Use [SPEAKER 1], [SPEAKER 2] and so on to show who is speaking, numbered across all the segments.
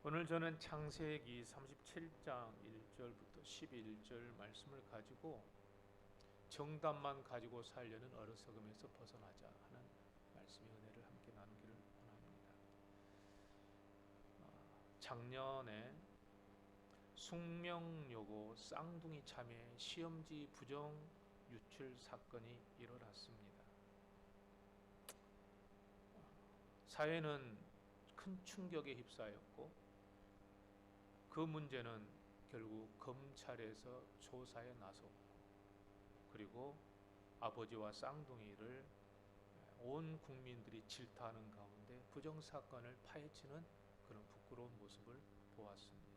[SPEAKER 1] 오늘 저는 창세기 37장 1절부터 11절 말씀을 가지고 정답만 가지고 살려는 어리석음에서 벗어나자 하는 말씀의 은혜를 함께 나누기를 원합니다. 작년에 숙명여고 쌍둥이 자매 시험지 부정 유출 사건이 일어났습니다. 사회는 큰 충격에 휩싸였고 그 문제는 결국 검찰에서 조사에 나섰고 그리고 아버지와 쌍둥이를 온 국민들이 질타하는 가운데 부정사건을 파헤치는 그런 부끄러운 모습을 보았습니다.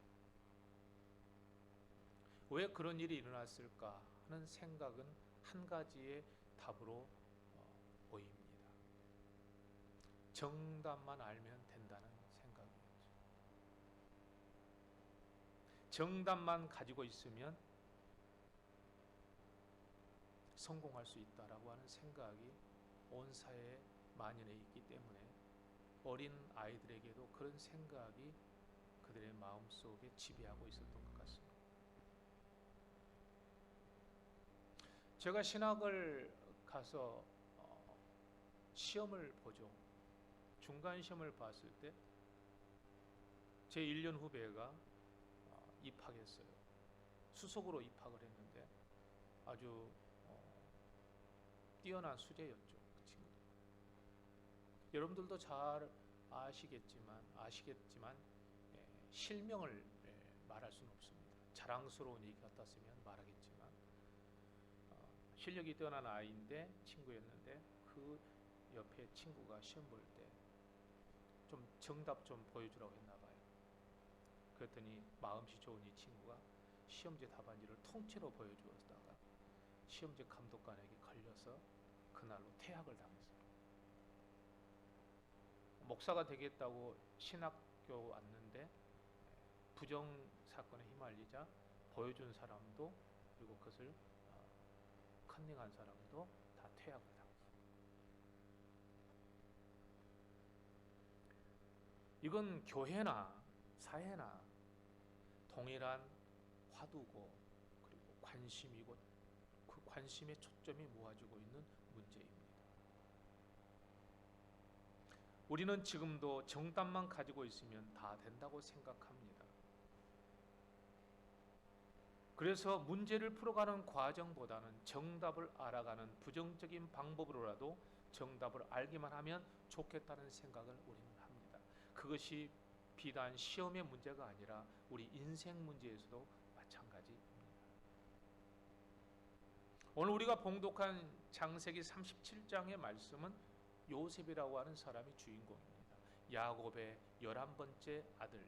[SPEAKER 1] 왜 그런 일이 일어났을까 하는 생각은 한 가지의 답으로 보입니다. 정답만 알면 된다는 생각이었죠. 정답만 가지고 있으면 성공할 수 있다라고 하는 생각이 온 사회에 만연해 있기 때문에 어린 아이들에게도 그런 생각이 그들의 마음속에 지배하고 있었던 것 같습니다. 제가 신학을 가서 시험을 보죠. 중간 시험을 봤을 때 제 1년 후배가 입학했어요. 수석으로 입학을 했는데 아주 뛰어난 수재였죠. 그 친구. 여러분들도 잘 아시겠지만 실명을 말할 수는 없습니다. 자랑스러운 얘기 같았으면 말하겠지만 실력이 뛰어난 아이인데 친구였는데 그 옆에 친구가 시험 볼 때 좀 정답 좀 보여주라고 했나 봐요. 그랬더니 마음씨 좋은 이 친구가 시험지 답안지를 통째로 보여주었다가 시험지 감독관에게 걸려서 그날로 퇴학을 당했어요. 목사가 되겠다고 신학교 왔는데 부정 사건에 휘말리자 보여준 사람도 그리고 그것을 컨닝한 사람도 다 퇴학을 당했어요. 이건 교회나 사회나 동일한 화두고 그리고 관심이고 그 관심의 초점이 모아지고 있는 문제입니다. 우리는 지금도 정답만 가지고 있으면 다 된다고 생각합니다. 그래서 문제를 풀어가는 과정보다는 정답을 알아가는 부정적인 방법으로라도 정답을 알기만 하면 좋겠다는 생각을 우리는 합니다. 그것이 비단 시험의 문제가 아니라 우리 인생 문제에서도 마찬가지입니다. 오늘 우리가 봉독한 창세기 37장의 말씀은 요셉이라고 하는 사람이 주인공입니다. 야곱의 11번째 아들.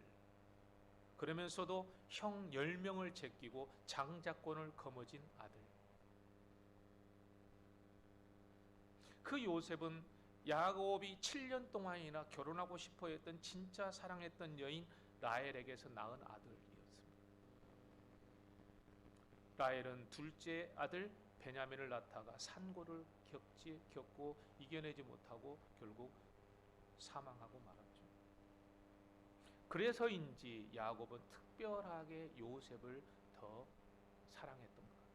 [SPEAKER 1] 그러면서도 형 10명을 제끼고 장자권을 거머쥔 아들. 그 요셉은 야곱이 7년 동안이나 결혼하고 싶어 했던 진짜 사랑했던 여인 라헬에게서 낳은 아들이었습니다. 라헬은 둘째 아들 베냐민을 낳다가 산고를 겪고 이겨내지 못하고 결국 사망하고 말았죠. 그래서인지 야곱은 특별하게 요셉을 더 사랑했던 것 같아요.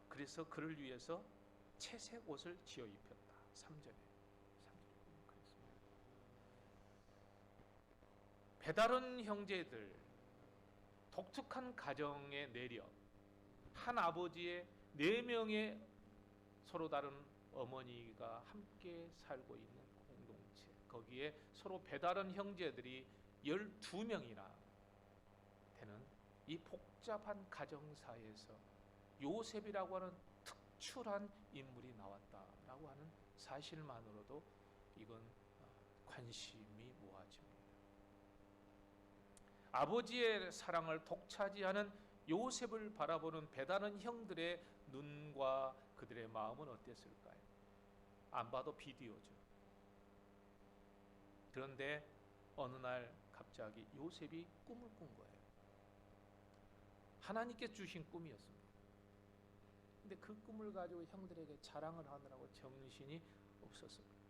[SPEAKER 1] 그래서 그를 위해서 채색 옷을 지어 입혔다. 3절에 그랬습니다. 배다른 형제들, 독특한 가정의 내력, 한 아버지의 4명의 서로 다른 어머니가 함께 살고 있는 공동체, 거기에 서로 배다른 형제들이 12명이나 되는 이 복잡한 가정사에서 요셉이라고 하는 특출한 인물이 나왔다라고 하는 사실만으로도 이건 관심이 모아집니다. 아버지의 사랑을 독차지하는 요셉을 바라보는 배다른 형들의 눈과 그들의 마음은 어땠을까요? 안 봐도 비디오죠. 그런데 어느 날 갑자기 요셉이 꿈을 꾼 거예요. 하나님께 주신 꿈이었습니다. 근데 그 꿈을 가지고 형들에게 자랑을 하느라고 정신이 없었습니다.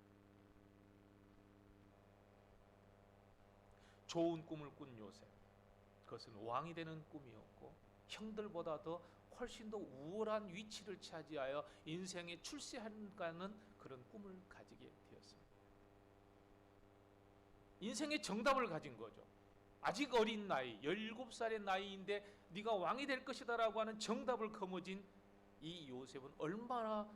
[SPEAKER 1] 좋은 꿈을 꾼 요셉, 그것은 왕이 되는 꿈이었고 형들보다 더 훨씬 더 우월한 위치를 차지하여 인생에 출세하는 그런 꿈을 가지게 되었습니다. 인생의 정답을 가진 거죠. 아직 어린 나이, 17살의 나이인데 네가 왕이 될 것이다 라고 하는 정답을 거머쥔 이 요셉은 얼마나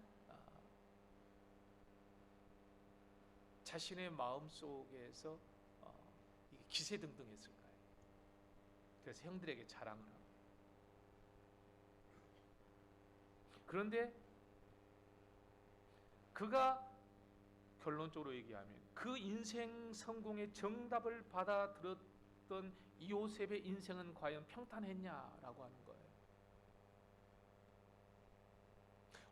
[SPEAKER 1] 자신의 마음속에서 기세등등했을까요? 그래서 형들에게 자랑을 합니다. 그런데 그가 결론적으로 얘기하면 그 인생 성공의 정답을 받아들였던 이 요셉의 인생은 과연 평탄했냐라고 하는 거예요.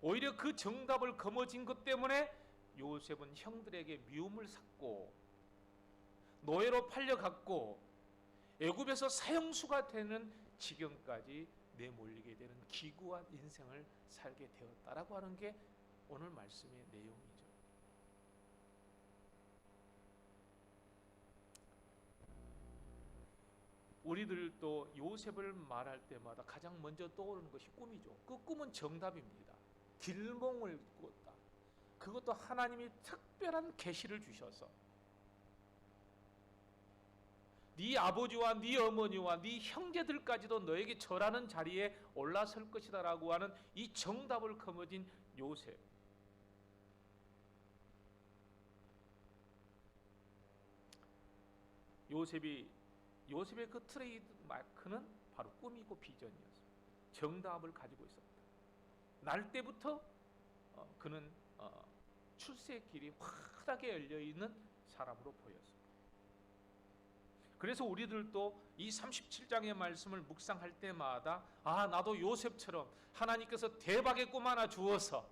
[SPEAKER 1] 오히려 그 정답을 거머쥔 것 때문에 요셉은 형들에게 미움을 샀고 노예로 팔려갔고 애굽에서 사형수가 되는 지경까지 내몰리게 되는 기구한 인생을 살게 되었다라고 하는 게 오늘 말씀의 내용이죠. 우리들도 요셉을 말할 때마다 가장 먼저 떠오르는 것이 꿈이죠. 그 꿈은 정답입니다. 길몽을 꾸었다. 그것도 하나님이 특별한 계시를 주셔서 네 아버지와 네 어머니와 네 형제들까지도 너에게 절하는 자리에 올라설 것이다 라고 하는 이 정답을 거머쥔 요셉. 요셉의 그 트레이드 마크는 바로 꿈이고 비전이었습니다. 정답을 가지고 있었다. 날 때부터 그는 출세의 길이 환하게 열려있는 사람으로 보였습니다. 그래서 우리들도 이 37장의 말씀을 묵상할 때마다 나도 요셉처럼 하나님께서 대박의 꿈 하나 주어서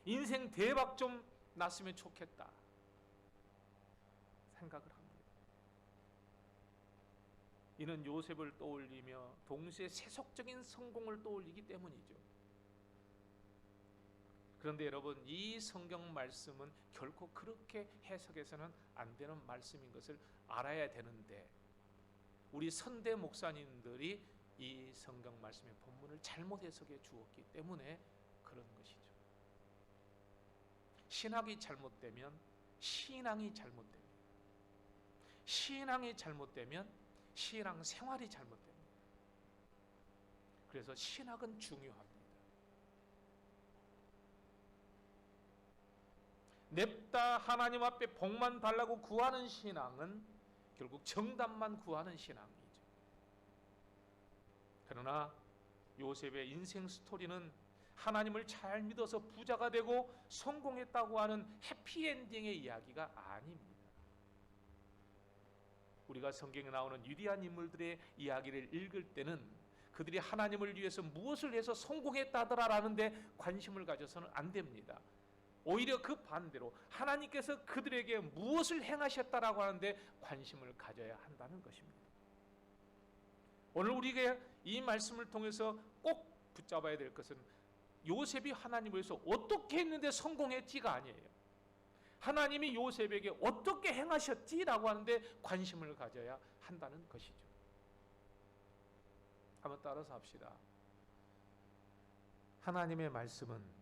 [SPEAKER 1] 인생 대박 좀 났으면 좋겠다 생각을 합니다. 이는 요셉을 떠올리며 동시에 세속적인 성공을 떠올리기 때문이죠. 그런데 여러분, 이 성경 말씀은 결코 그렇게 해석해서는 안 되는 말씀인 것을 알아야 되는데 우리 선대 목사님들이 이 성경 말씀의 본문을 잘못 해석해 주었기 때문에 그런 것이죠. 신학이 잘못되면 신앙이 잘못됩니다. 신앙이 잘못되면 신앙 생활이 잘못됩니다. 그래서 신학은 중요합니다. 냅다 하나님 앞에 복만 달라고 구하는 신앙은 결국 정답만 구하는 신앙이죠. 그러나 요셉의 인생 스토리는 하나님을 잘 믿어서 부자가 되고 성공했다고 하는 해피엔딩의 이야기가 아닙니다. 우리가 성경에 나오는 위대한 인물들의 이야기를 읽을 때는 그들이 하나님을 위해서 무엇을 해서 성공했다더라라는 데 관심을 가져서는 안 됩니다. 오히려 그 반대로 하나님께서 그들에게 무엇을 행하셨다라고 하는데 관심을 가져야 한다는 것입니다. 오늘 우리가 이 말씀을 통해서 꼭 붙잡아야 될 것은 요셉이 하나님을 위해서 어떻게 했는데 성공했지가 아니에요. 하나님이 요셉에게 어떻게 행하셨지라고 하는데 관심을 가져야 한다는 것이죠. 한번 따라서 합시다. 하나님의 말씀은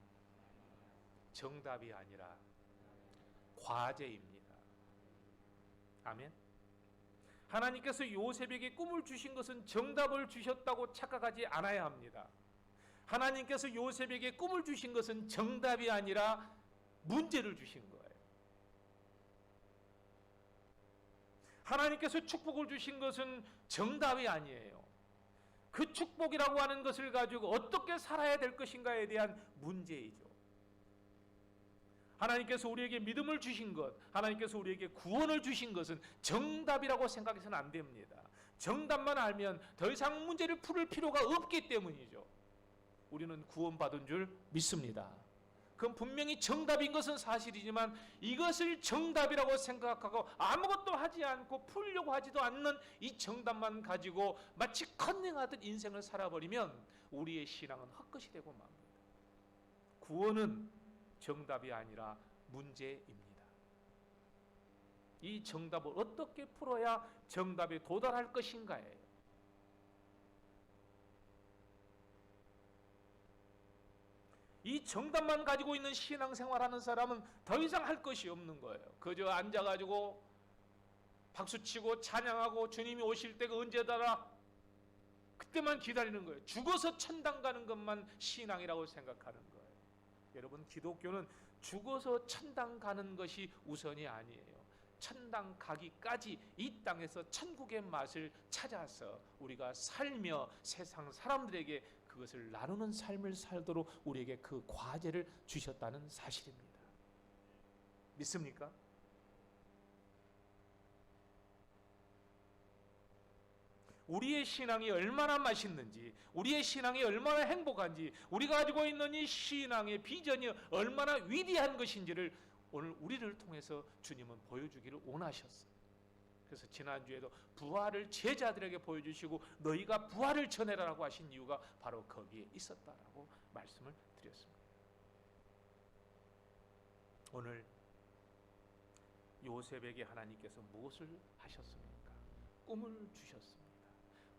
[SPEAKER 1] 정답이 아니라 과제입니다. 아멘. 하나님께서 요셉에게 꿈을 주신 것은 정답을 주셨다고 착각하지 않아야 합니다. 하나님께서 요셉에게 꿈을 주신 것은 정답이 아니라 문제를 주신 거예요. 하나님께서 축복을 주신 것은 정답이 아니에요. 그 축복이라고 하는 것을 가지고 어떻게 살아야 될 것인가에 대한 문제이죠. 하나님께서 우리에게 믿음을 주신 것, 하나님께서 우리에게 구원을 주신 것은 정답이라고 생각해서는 안 됩니다. 정답만 알면 더 이상 문제를 풀을 필요가 없기 때문이죠. 우리는 구원받은 줄 믿습니다. 그건 분명히 정답인 것은 사실이지만 이것을 정답이라고 생각하고 아무것도 하지 않고 풀려고 하지도 않는 이 정답만 가지고 마치 컨닝하듯 인생을 살아버리면 우리의 신앙은 헛것이 되고 맙니다. 구원은 정답이 아니라 문제입니다. 이 정답을 어떻게 풀어야 정답에 도달할 것인가예요. 이 정답만 가지고 있는 신앙생활하는 사람은 더 이상 할 것이 없는 거예요. 그저 앉아가지고 박수치고 찬양하고 주님이 오실 때가 언제더라? 그때만 기다리는 거예요. 죽어서 천당 가는 것만 신앙이라고 생각하는 거예요. 여러분, 기독교는 죽어서 천당 가는 것이 우선이 아니에요. 천당 가기까지 이 땅에서 천국의 맛을 찾아서 우리가 살며 세상 사람들에게 그것을 나누는 삶을 살도록 우리에게 그 과제를 주셨다는 사실입니다. 믿습니까? 우리의 신앙이 얼마나 맛있는지, 우리의 신앙이 얼마나 행복한지, 우리가 가지고 있는 이 신앙의 비전이 얼마나 위대한 것인지를 오늘 우리를 통해서 주님은 보여주기를 원하셨어요. 그래서 지난주에도 부활을 제자들에게 보여주시고 너희가 부활을 전해라라고 하신 이유가 바로 거기에 있었다라고 말씀을 드렸습니다. 오늘 요셉에게 하나님께서 무엇을 하셨습니까? 꿈을 주셨습니다.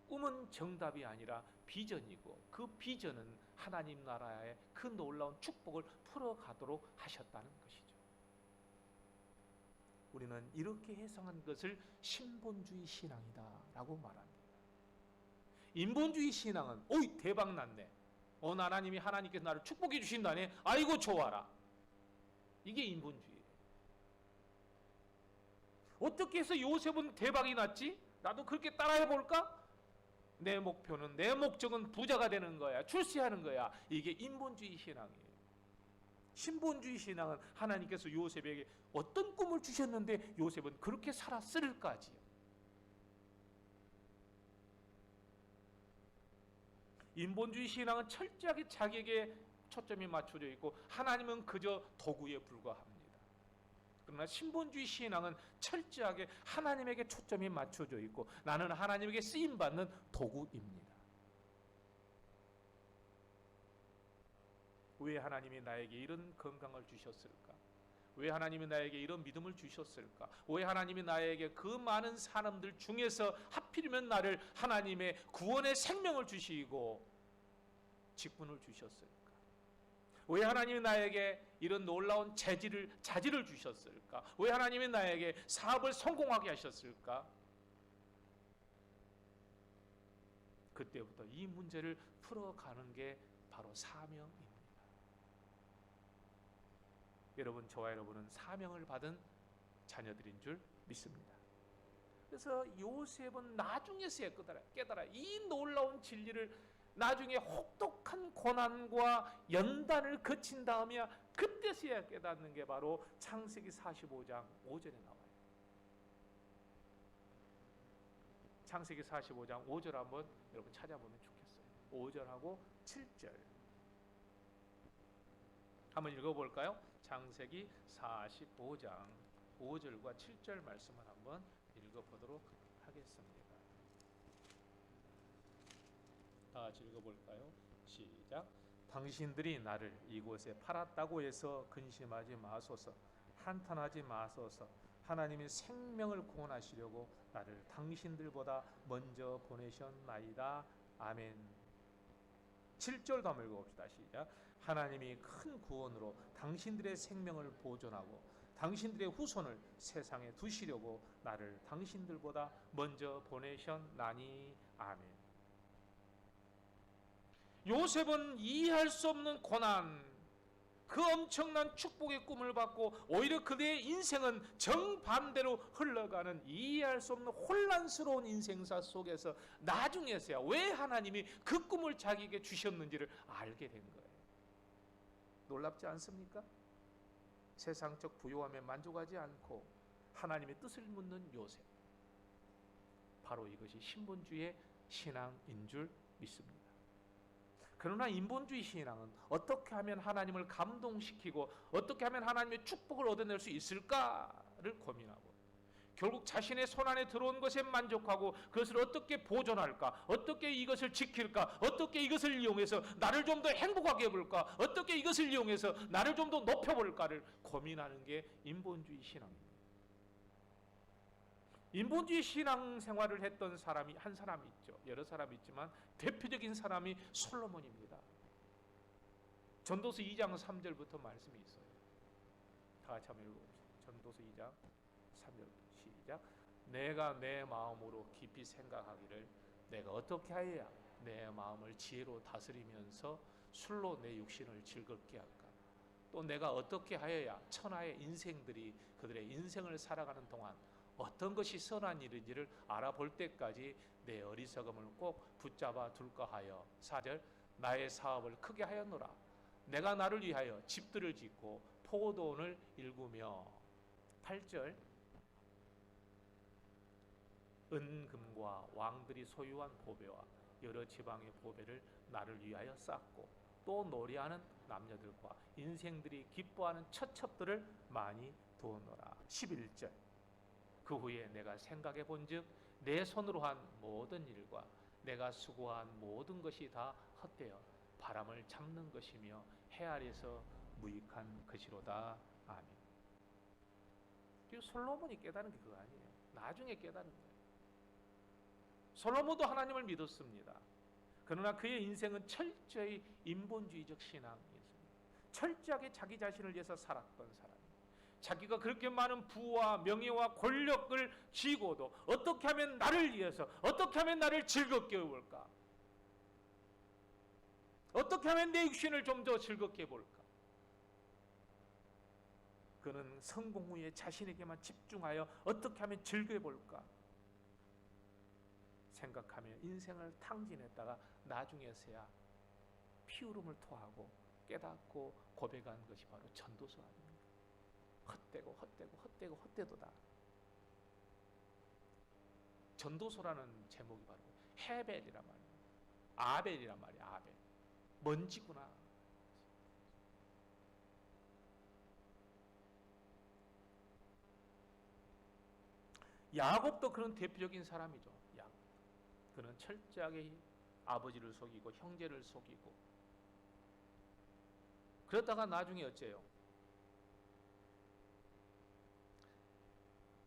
[SPEAKER 1] 꿈은 정답이 아니라 비전이고 그 비전은 하나님 나라의 그 놀라운 축복을 풀어가도록 하셨다는 것이죠. 우리는 이렇게 해석한 것을 신본주의 신앙이다라고 말합니다. 인본주의 신앙은 오이 대박 났네. 하나님이 하나님께서 나를 축복해 주신다네. 아이고 좋아라. 이게 인본주의예요. 어떻게 해서 요셉은 대박이 났지? 나도 그렇게 따라해 볼까? 내 목표는, 내 목적은 부자가 되는 거야. 출세하는 거야. 이게 인본주의 신앙이에요. 신본주의 신앙은 하나님께서 요셉에게 어떤 꿈을 주셨는데 요셉은 그렇게 살았을까지요. 인본주의 신앙은 철저하게 자기에게 초점이 맞춰져 있고 하나님은 그저 도구에 불과합니다. 그러나 신본주의 신앙은 철저하게 하나님에게 초점이 맞춰져 있고 나는 하나님에게 쓰임받는 도구입니다. 왜 하나님이 나에게 이런 건강을 주셨을까? 왜 하나님이 나에게 이런 믿음을 주셨을까? 왜 하나님이 나에게 그 많은 사람들 중에서 하필이면 나를 하나님의 구원의 생명을 주시고 직분을 주셨을까? 왜 하나님이 나에게 이런 놀라운 자질을 주셨을까? 왜 하나님이 나에게 사업을 성공하게 하셨을까? 그때부터 이 문제를 풀어가는 게 바로 사명입니다. 여러분, 저와 여러분은 사명을 받은 자녀들인 줄 믿습니다. 그래서 요셉은 나중에서야 깨달아 이 놀라운 진리를 나중에 혹독한 고난과 연단을 거친 다음이야 그때서야 깨닫는 게 바로 창세기 45장 5절에 나와요. 창세기 45장 5절 한번 여러분 찾아보면 좋겠어요. 5절하고 7절 한번 읽어볼까요? 창세기 45장 5절과 7절 말씀을 한번 읽어보도록 하겠습니다. 다 같이 읽어볼까요? 시작. 당신들이 나를 이곳에 팔았다고 해서 근심하지 마소서. 한탄하지 마소서. 하나님이 생명을 구원하시려고 나를 당신들보다 먼저 보내셨나이다. 아멘. 7절도 한번 읽어봅시다. 시작. 하나님이 큰 구원으로 당신들의 생명을 보존하고 당신들의 후손을 세상에 두시려고 나를 당신들보다 먼저 보내셨나니. 아멘. 요셉은 이해할 수 없는 고난, 그 엄청난 축복의 꿈을 받고 오히려 그의 인생은 정반대로 흘러가는 이해할 수 없는 혼란스러운 인생사 속에서 나중에서야 왜 하나님이 그 꿈을 자기에게 주셨는지를 알게 된 거예요. 놀랍지 않습니까? 세상적 부요함에 만족하지 않고 하나님의 뜻을 묻는 요셉. 바로 이것이 신본주의 신앙인 줄 믿습니다. 그러나 인본주의 신앙은 어떻게 하면 하나님을 감동시키고 어떻게 하면 하나님의 축복을 얻어낼 수 있을까를 고민하고 결국 자신의 손안에 들어온 것에 만족하고 그것을 어떻게 보존할까, 어떻게 이것을 지킬까, 어떻게 이것을 이용해서 나를 좀 더 행복하게 해볼까, 어떻게 이것을 이용해서 나를 좀 더 높여볼까를 고민하는 게 인본주의 신앙입니다. 인본주의 신앙생활을 했던 사람이 한 사람이 있죠. 여러 사람이 있지만 대표적인 사람이 솔로몬입니다. 전도서 2장 3절부터 말씀이 있어요. 다 같이 한번 읽어봅시다. 전도서 2장 3절 시작. 내가 내 마음으로 깊이 생각하기를 내가 어떻게 하여야 내 마음을 지혜로 다스리면서 술로 내 육신을 즐겁게 할까? 또 내가 어떻게 하여야 천하의 인생들이 그들의 인생을 살아가는 동안 어떤 것이 선한 일인지를 알아볼 때까지 내 어리석음을 꼭 붙잡아 둘까 하여. 4절. 나의 사업을 크게 하였노라. 내가 나를 위하여 집들을 짓고 포도원을 일구며. 8절. 은금과 왕들이 소유한 보배와 여러 지방의 보배를 나를 위하여 쌓고 또 노래하는 남녀들과 인생들이 기뻐하는 처첩들을 많이 두었노라. 11절. 그 후에 내가 생각해 본즉 내 손으로 한 모든 일과 내가 수고한 모든 것이 다 헛되어 바람을 잡는 것이며 해 아래서 무익한 것이로다. 아멘. 솔로몬이 깨달은 게 그거 아니에요. 나중에 깨달은 거예요. 솔로몬도 하나님을 믿었습니다. 그러나 그의 인생은 철저히 인본주의적 신앙이었습니다. 철저하게 자기 자신을 위해서 살았던 사람. 자기가 그렇게 많은 부와 명예와 권력을 쥐고도 어떻게 하면 나를 위해서, 어떻게 하면 나를 즐겁게 해볼까? 어떻게 하면 내 육신을 좀 더 즐겁게 해볼까? 그는 성공 후에 자신에게만 집중하여 어떻게 하면 즐겨볼까? 생각하며 인생을 탕진했다가 나중에서야 피울음을 토하고 깨닫고 고백한 것이 바로 전도서 아닙니까? 헛되고 헛되고 헛되고 헛되도다. 전도서라는 제목이 바로 헤벨이란 말이에요. 아벨이란 말이에요. 아벨. 먼지구나. 야곱도 그런 대표적인 사람이죠. 야곱. 그는 철저하게 아버지를 속이고 형제를 속이고 그러다가 나중에 어째요?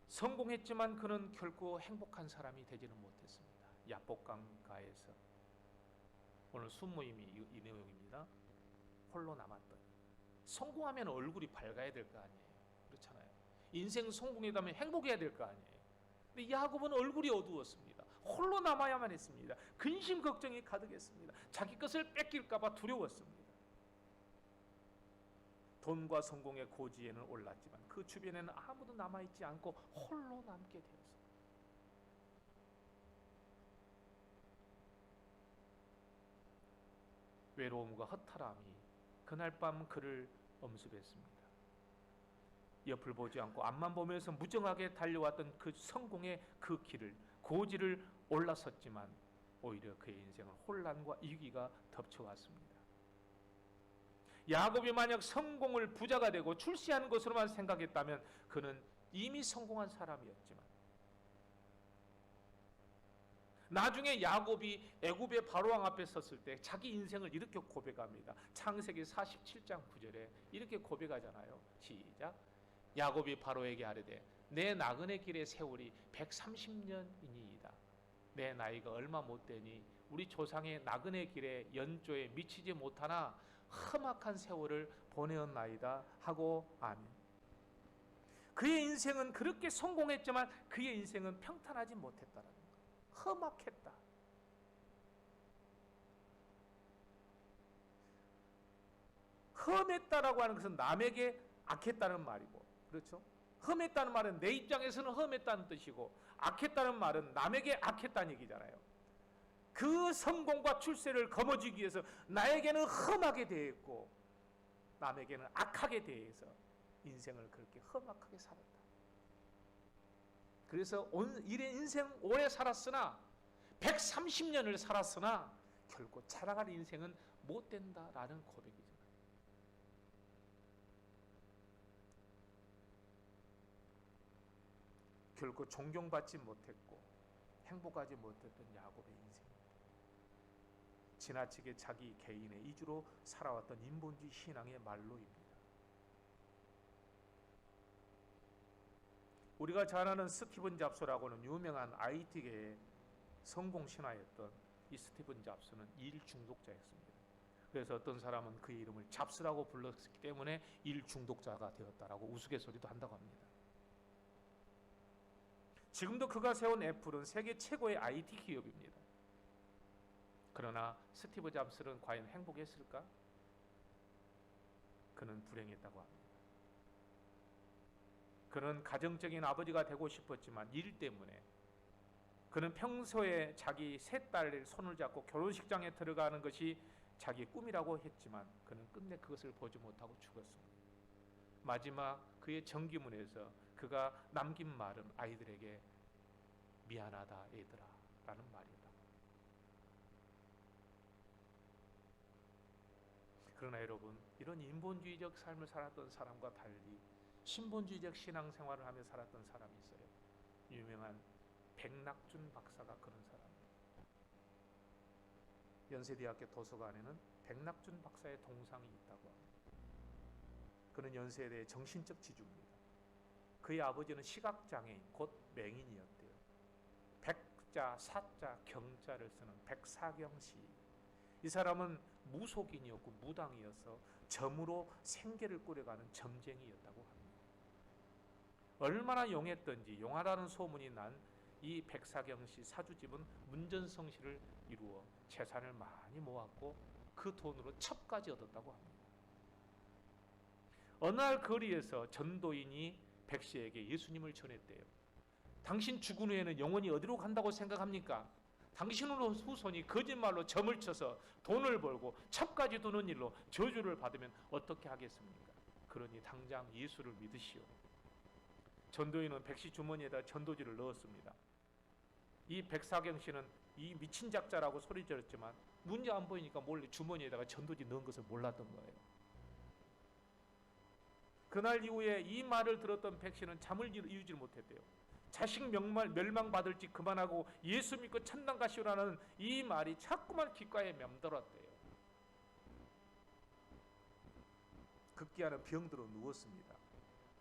[SPEAKER 1] 성공했지만 그는 결코 행복한 사람이 되지는 못했습니다. 야복강가에서 오늘 순모임이 이 내용입니다. 홀로 남았던. 성공하면 얼굴이 밝아야 될 거 아니에요. 그렇잖아요. 인생 성공이라면 행복해야 될 거 아니에요. 근데 야곱은 얼굴이 어두웠습니다. 홀로 남아야만 했습니다. 근심 걱정이 가득했습니다. 자기 것을 뺏길까 봐 두려웠습니다. 돈과 성공의 고지에는 올랐지만 그 주변에는 아무도 남아있지 않고 홀로 남게 되었습니다. 외로움과 허탈함이 그날 밤 그를 엄습했습니다. 옆을 보지 않고 앞만 보면서 무정하게 달려왔던 그 성공의 그 길을, 고지를 올라섰지만 오히려 그의 인생은 혼란과 위기가 덮쳐왔습니다. 야곱이 만약 성공을 부자가 되고 출세하는 것으로만 생각했다면 그는 이미 성공한 사람이었지만 나중에 야곱이 애굽의 바로왕 앞에 섰을 때 자기 인생을 이렇게 고백합니다. 창세기 47장 9절에 이렇게 고백하잖아요. 시작. 야곱이 바로에게 아뢰되 내 나그네 길의 세월이 130년이니이다. 내 나이가 얼마 못 되니 우리 조상의 나그네 길의 연조에 미치지 못하나 험악한 세월을 보내었나이다 하고 아멘. 그의 인생은 그렇게 성공했지만 그의 인생은 평탄하지 못했다는 거예요. 험악했다. 험했다라고 하는 것은 남에게 악했다는 말이고, 그렇죠? 험했다는 말은 내 입장에서는 험했다는 뜻이고, 악했다는 말은 남에게 악했다는 얘기잖아요. 그 성공과 출세를 거머쥐기 위해서 나에게는 험하게 대했고 남에게는 악하게 대해서 인생을 그렇게 험악하게 살았다. 그래서 인생 오래 살았으나 130년을 살았으나 결코 자랑할 인생은 못 된다라는 고백이죠. 결코 존경받지 못했고 행복하지 못했던 야곱의 인생. 지나치게 자기 개인의 이주로 살아왔던 인본주의 신앙의 말로입니다. 우리가 잘 아는 스티븐 잡스라고는 유명한 IT계의 성공 신화였던 이 스티븐 잡스는 일 중독자였습니다. 그래서 어떤 사람은 그의 이름을 잡스라고 불렀기 때문에 일 중독자가 되었다라고 우스갯소리도 한다고 합니다. 지금도 그가 세운 애플은 세계 최고의 IT 기업입니다. 그러나 스티브 잡스는 과연 행복했을까? 그는 불행했다고 합니다. 그는 가정적인 아버지가 되고 싶었지만 일 때문에, 그는 평소에 자기 세 딸을 손을 잡고 결혼식장에 들어가는 것이 자기의 꿈이라고 했지만 그는 끝내 그것을 보지 못하고 죽었습니다. 마지막 그의 정기문에서 그가 남긴 말은 아이들에게 미안하다 얘들아 라는 말이다. 그러나 여러분, 이런 인본주의적 삶을 살았던 사람과 달리 신본주의적 신앙생활을 하며 살았던 사람이 있어요. 유명한 백낙준 박사가 그런 사람입니다. 연세대학교 도서관에는 백낙준 박사의 동상이 있다고 합니다. 그는 연세대의 정신적 지주입니다. 그의 아버지는 시각장애인 곧 맹인이었대요. 백자, 사자, 경자를 쓰는 백사경시. 이 사람은 무속인이었고 무당이어서 점으로 생계를 꾸려가는 점쟁이였다고 합니다. 얼마나 용했던지, 용하다는 소문이 난 이 백사경시 사주집은 문전성시를 이루어 재산을 많이 모았고 그 돈으로 첩까지 얻었다고 합니다. 어느 날 거리에서 전도인이 백 씨에게 예수님을 전했대요. 당신 죽은 후에는 영원히 어디로 간다고 생각합니까? 당신 후손이 거짓말로 점을 쳐서 돈을 벌고 첩까지 두는 일로 저주를 받으면 어떻게 하겠습니까? 그러니 당장 예수를 믿으시오. 전도인은 백씨 주머니에다 전도지를 넣었습니다. 이 백사경 씨는 이 미친 작자라고 소리 지르지만 눈이 안 보이니까 몰래 주머니에다가 전도지 넣은 것을 몰랐던 거예요. 그날 이후에 이 말을 들었던 백 씨는 잠을 이루지 못했대요. 자식 멸망받을지 그만하고 예수 믿고 천당 가시오라는 이 말이 자꾸만 귓가에 맴돌았대요. 급기야는 병들어 누웠습니다.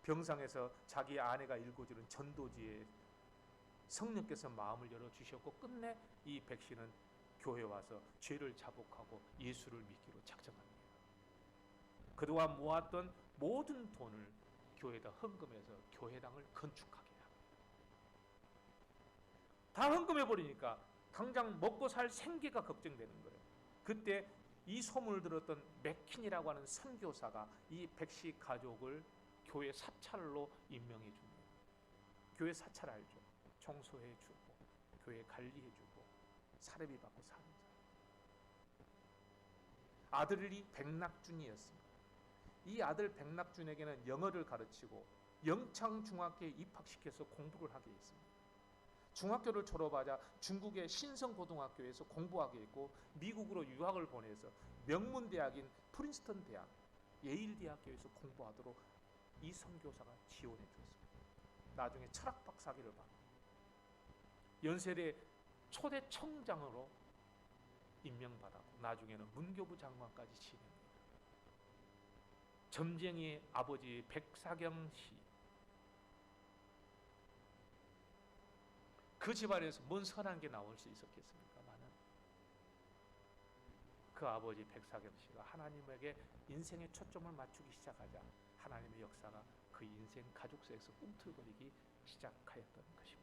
[SPEAKER 1] 병상에서 자기 아내가 읽어주는 전도지에 성령께서 마음을 열어주셨고 끝내 이 백 씨는 교회에 와서 죄를 자복하고 예수를 믿기로 작정합니다. 그동안 모았던 모든 돈을 교회에다 헌금해서 교회당을 건축하게 합니다. 다 헌금해버리니까 당장 먹고 살 생계가 걱정되는 거예요. 그때 이 소문을 들었던 맥킨이라고 하는 선교사가 이 백씨 가족을 교회 사찰로 임명해 줍니다. 교회 사찰 알죠? 청소해 주고 교회 관리해 주고 사례비 받고 사는 자. 아들이 백낙준이었습니다. 이 아들 백낙준에게는 영어를 가르치고 영창중학교에 입학시켜서 공부를 하게 했습니다. 중학교를 졸업하자 중국의 신성고등학교에서 공부하게 했고 미국으로 유학을 보내서 명문대학인 프린스턴 대학, 예일 대학교에서 공부하도록 이 선교사가 지원해 줬습니다. 나중에 철학 박사학위를 받고 연세대 초대 청장으로 임명받았고 나중에는 문교부 장관까지 지냅니다. 점쟁이의 아버지 백사경 씨, 그 집안에서 뭔 선한 게 나올 수 있었겠습니까? 그 아버지 백사경 씨가 하나님에게 인생의 초점을 맞추기 시작하자 하나님의 역사가 그 인생 가족사에서 꿈틀거리기 시작하였던 것입니다.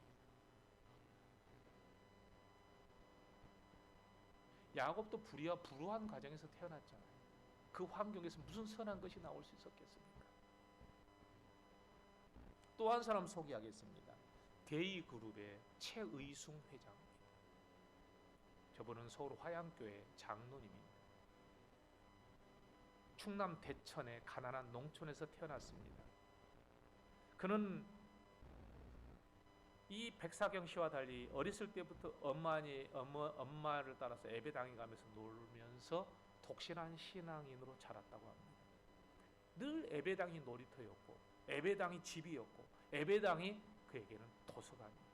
[SPEAKER 1] 야곱도 불우한 가정에서 태어났잖아요. 그 환경에서 무슨 선한 것이 나올 수 있었겠습니까? 또 한 사람 소개하겠습니다. 대이그룹의 최의숭 회장입니다. 저분은 서울 화양교회 장로님입니다. 충남 대천의 가난한 농촌에서 태어났습니다. 그는 이 백사경 씨와 달리 어렸을 때부터 엄마를 따라서 예배당에 가면서 놀면서 독실한 신앙인으로 자랐다고 합니다. 늘 예배당이 놀이터였고 예배당이 집이었고 예배당이 그에게는 도서관이었어요.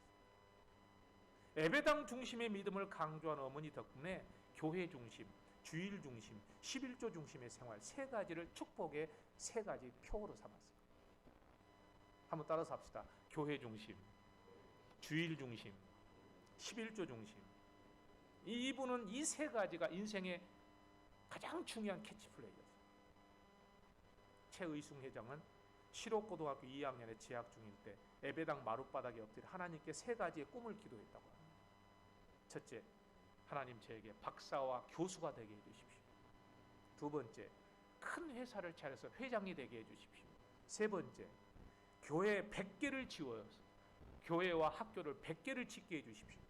[SPEAKER 1] 예배당 중심의 믿음을 강조한 어머니 덕분에 교회 중심, 주일 중심, 11조 중심의 생활 세 가지를 축복의 세 가지 표어로 삼았어요. 한번 따라서 합시다. 교회 중심, 주일 중심, 11조 중심. 이분은 이 세 가지가 인생의 가장 중요한 캐치플레이였어요. 최의순 회장은 실업고등학교 2학년에 재학 중일 때 예배당 마룻바닥에 엎드려 하나님께 세 가지의 꿈을 기도했다고 합니다. 첫째, 하나님 저에게 박사와 교수가 되게 해주십시오. 두 번째, 큰 회사를 차려서 회장이 되게 해주십시오. 세 번째, 교회 100개를 지어서 교회와 학교를 100개를 짓게 해주십시오.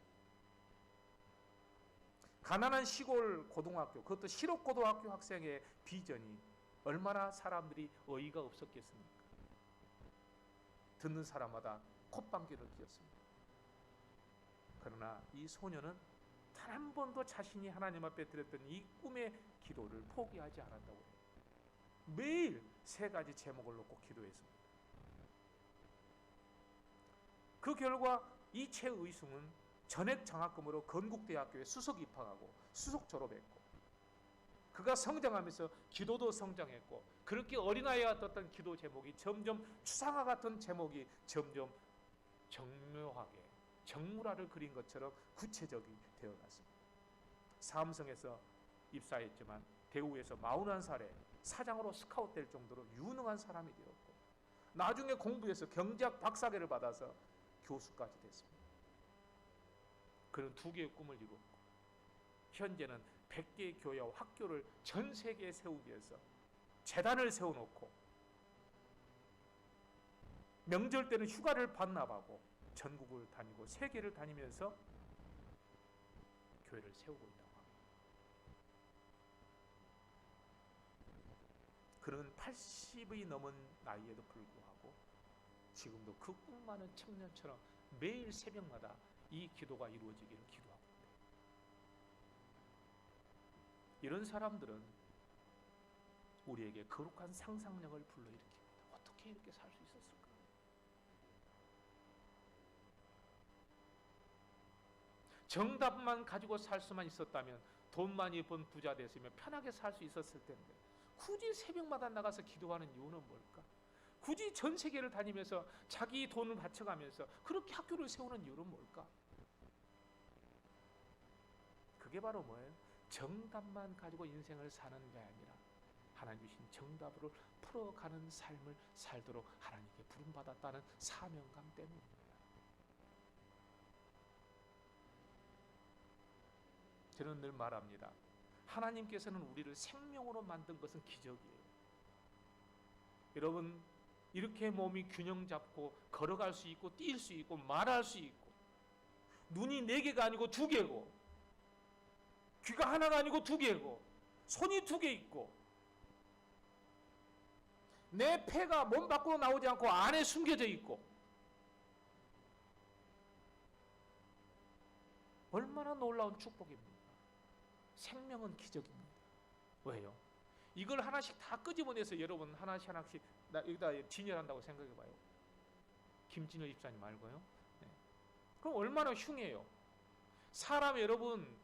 [SPEAKER 1] 가난한 시골 고등학교, 그것도 실업고등학교 학생의 비전이 얼마나 사람들이 어이가 없었겠습니까? 듣는 사람마다 콧방귀를 뀌었습니다. 그러나 이 소녀는 단 한 번도 자신이 하나님 앞에 드렸던 이 꿈의 기도를 포기하지 않았다고 해요. 매일 세 가지 제목을 놓고 기도했습니다. 그 결과 이 최의승은 전액 장학금으로 건국대학교에 수석 입학하고 수석 졸업했고, 그가 성장하면서 기도도 성장했고, 그렇게 어린아이와 떴던 기도 제목이 점점 추상화 같은 제목이 점점 정묘하게 정물화를 그린 것처럼 구체적이 되어갔습니다. 삼성에서 입사했지만 대우에서 41살에 사장으로 스카웃될 정도로 유능한 사람이 되었고, 나중에 공부해서 경제학 박사학위를 받아서 교수까지 됐습니다. 그는 두 개의 꿈을 이루었고, 현재는 100개의 교회와 학교를 전 세계에 세우기 위해서 재단을 세워놓고, 명절 때는 휴가를 반납하고 전국을 다니고 세계를 다니면서 교회를 세우고 있다고 합니다. 그는 80이 넘은 나이에도 불구하고 지금도 그 꿈 많은 청년처럼 매일 새벽마다 이 기도가 이루어지기를 기도하고 있다. 이런 사람들은 우리에게 거룩한 상상력을 불러일으킵니다. 어떻게 이렇게 살 수 있었을까? 정답만 가지고 살 수만 있었다면, 돈 많이 번 부자 됐으면 편하게 살 수 있었을 텐데, 굳이 새벽마다 나가서 기도하는 이유는 뭘까? 굳이 전 세계를 다니면서 자기 돈을 바쳐가면서 그렇게 학교를 세우는 이유는 뭘까? 그게 바로 뭐예요? 정답만 가지고 인생을 사는 게 아니라 하나님 주신 정답으로 풀어가는 삶을 살도록 하나님께 부름받았다는 사명감 때문입니다. 저는 늘 말합니다. 하나님께서는 우리를 생명으로 만든 것은 기적이에요. 여러분, 이렇게 몸이 균형 잡고 걸어갈 수 있고 뛸 수 있고 말할 수 있고, 눈이 4개가 아니고 2개고, 귀가 하나가 아니고 2개고, 손이 2개 있고, 내 폐가 몸 밖으로 나오지 않고 안에 숨겨져 있고, 얼마나 놀라운 축복입니까? 생명은 기적입니다. 왜요? 이걸 하나씩 다 끄집어내서 여러분 하나씩 여기다 진열한다고 생각해봐요. 김진열 집사님 말고요. 네. 그럼 얼마나 흉해요. 사람 여러분,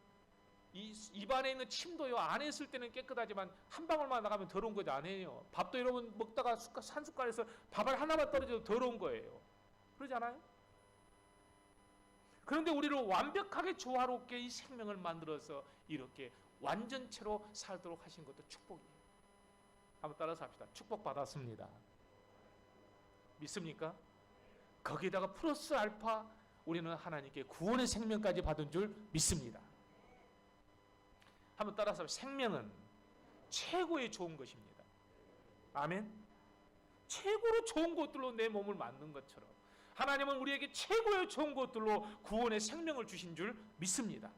[SPEAKER 1] 입안에 있는 침도요, 안에 있을 때는 깨끗하지만 한 방울만 나가면 더러운 거지 아니에요. 밥도 여러분 먹다가 한 숟갈에서 밥알 하나만 떨어져도 더러운 거예요. 그러지 않아요? 그런데 우리를 완벽하게 조화롭게 이 생명을 만들어서 이렇게 완전체로 살도록 하신 것도 축복이에요. 한번 따라서 합시다. 축복받았습니다. 믿습니까? 거기에다가 플러스 알파 우리는 하나님께 구원의 생명까지 받은 줄 믿습니다. 한번 따라서 생명은 최고의 좋은 것입니다. 아멘. 최고로 좋은 것들로 내 몸을 만든 것처럼 하나님은 우리에게 최고의 좋은 것들로 구원의 생명을 주신 줄 믿습니다.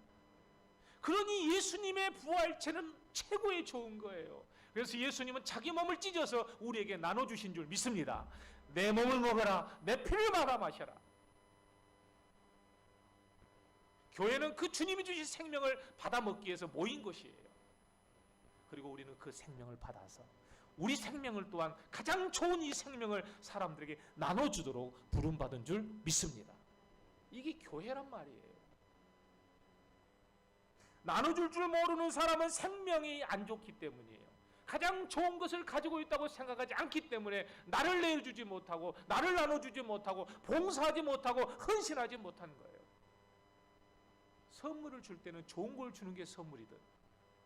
[SPEAKER 1] 그러니 예수님의 부활체는 최고의 좋은 거예요. 그래서 예수님은 자기 몸을 찢어서 우리에게 나눠주신 줄 믿습니다. 내 몸을 먹어라, 내 피를 말아 마셔라. 교회는 그 주님이 주신 생명을 받아 먹기 위해서 모인 것이에요. 그리고 우리는 그 생명을 받아서 우리 생명을 또한 가장 좋은 이 생명을 사람들에게 나눠주도록 부름받은 줄 믿습니다. 이게 교회란 말이에요. 나눠줄 줄 모르는 사람은 생명이 안 좋기 때문이에요. 가장 좋은 것을 가지고 있다고 생각하지 않기 때문에 나를 내어주지 못하고 나를 나눠주지 못하고 봉사하지 못하고 헌신하지 못하는 거예요. 선물을 줄 때는 좋은 걸 주는 게 선물이든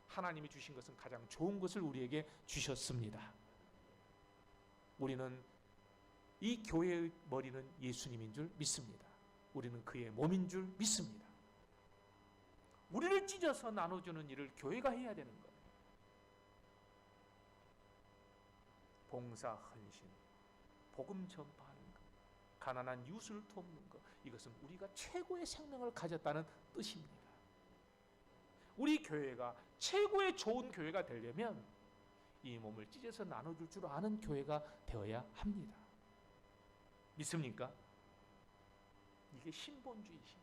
[SPEAKER 1] 하나님이 주신 것은 가장 좋은 것을 우리에게 주셨습니다. 우리는 이 교회의 머리는 예수님인 줄 믿습니다. 우리는 그의 몸인 줄 믿습니다. 우리를 찢어서 나눠주는 일을 교회가 해야 되는 거예요. 봉사, 헌신, 복음 전파하는 것, 가난한 이웃을 돕는 것, 이것은 우리가 최고의 생명을 가졌다는 뜻입니다. 우리 교회가 최고의 좋은 교회가 되려면 이 몸을 찢어서 나눠줄 줄 아는 교회가 되어야 합니다. 믿습니까? 이게 신본주의입니다.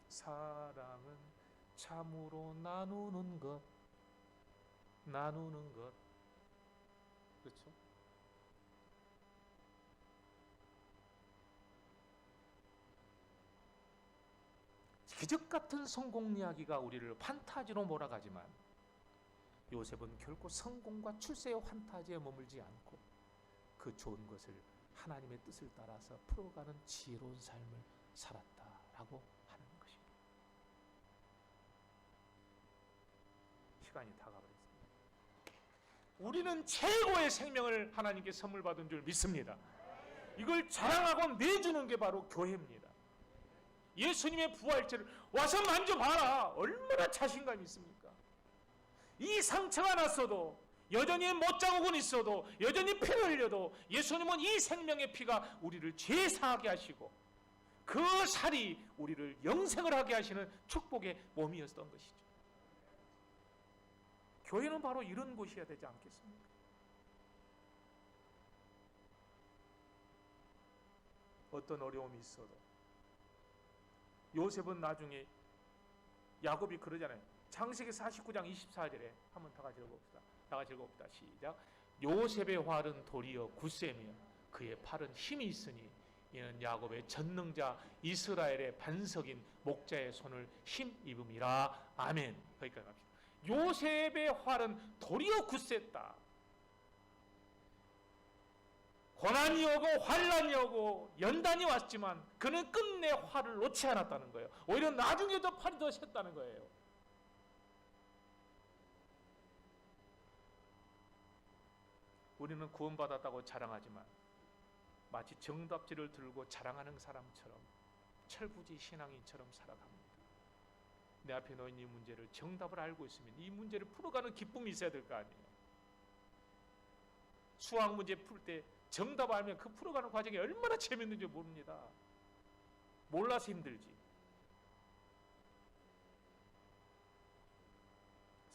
[SPEAKER 1] 사랑은 참으로 나누는 것, 그렇죠? 기적 같은 성공 이야기가 우리를 판타지로 몰아가지만 요셉은 결코 성공과 출세의 판타지에 머물지 않고 그 좋은 것을 하나님의 뜻을 따라서 풀어가는 지혜로운 삶을 살았다라고 하는 것입니다. 시간이 다가버렸습니다. 우리는 최고의 생명을 하나님께 선물 받은 줄 믿습니다. 이걸 자랑하고 내주는 게 바로 교회입니다. 예수님의 부활체를 와서 만져봐라. 얼마나 자신감이 있습니까? 이 상처가 났어도, 여전히 못자국은 있어도, 여전히 피를 흘려도 예수님은 이 생명의 피가 우리를 죄사하게 하시고 그 살이 우리를 영생을 하게 하시는 축복의 몸이었던 것이죠. 교회는 바로 이런 곳이어야 되지 않겠습니까? 어떤 어려움이 있어도 요셉은 나중에 야곱이 그러잖아요. 창세기 49장 24절에 한번 다 같이 읽어봅시다. 다 같이 읽어봅시다. 시작. 요셉의 활은 도리어 굳세며 그의 팔은 힘이 있으니 이는 야곱의 전능자 이스라엘의 반석인 목자의 손을 힘입음이라. 아멘. 거기까지 갑시다. 요셉의 활은 도리어 굳셌다. 고난이 오고 환난이 오고 연단이 왔지만 그는 끝내 활을 놓지 않았다는 거예요. 오히려 나중에도 팔이 더 셌다는 거예요. 우리는 구원받았다고 자랑하지만 마치 정답지를 들고 자랑하는 사람처럼 철부지 신앙인처럼 살아갑니다. 내 앞에 놓인 이 문제를 정답을 알고 있으면 이 문제를 풀어가는 기쁨이 있어야 될 거 아니에요. 수학 문제 풀 때 정답 알면 그 풀어가는 과정이 얼마나 재밌는지 모릅니다. 몰라서 힘들지.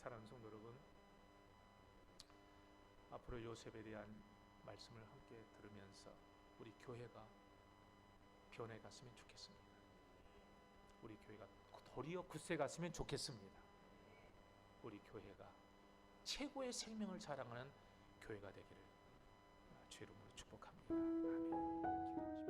[SPEAKER 1] 사랑하는 성도 여러분, 앞으로 요셉에 대한 말씀을 함께 들으면서 우리 교회가 변해갔으면 좋겠습니다. 우리 교회가 도리어 굳세 갔으면 좋겠습니다. 우리 교회가 최고의 생명을 자랑하는 교회가 되기를 주의 이름으로 축복합니다. 아멘. 기도하십시오.